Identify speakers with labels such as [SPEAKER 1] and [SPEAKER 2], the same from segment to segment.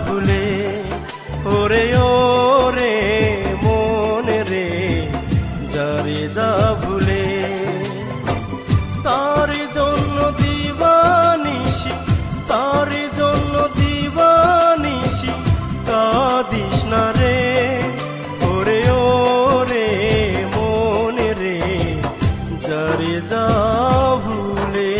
[SPEAKER 1] ভুলে ওরে ওরে মন রে যারে যা ভুলে তার জন্য দিবানিশি তার জন্য দিবানিশি কাঁদিস না রে ওরে ওরে মন রে যারে যা ভুলে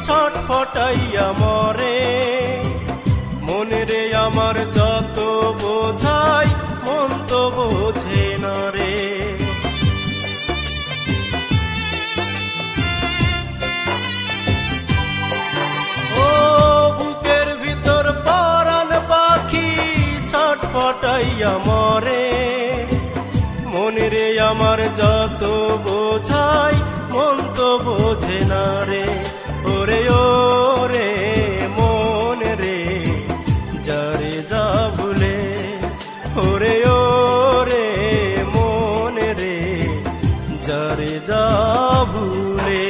[SPEAKER 1] ছটফটাইয়া মরে মনে রে আমার যত বোঝাই মন তো বোঝে না রে ও বুকের ভিতর পরাণ পাখি ছটফটাইয়া মরে মনে রে আমার যত বোঝাই মন তো বোঝে না রে ওরে ওরে মন রে যারে যা ভুলে ওরে ওরে মন রে যারে যা ভুলে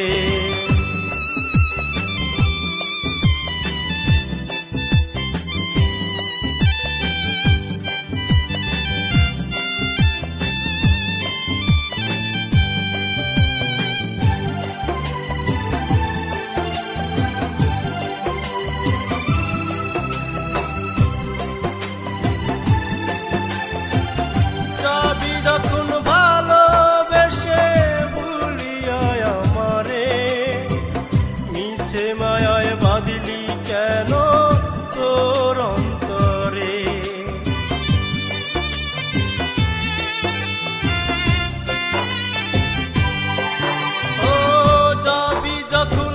[SPEAKER 1] যখন ভালোবেসে ভুলিয়া আমারে মিছে মায়ায় বাঁধিলি কেন তোর অন্তরে ও যাবি যখন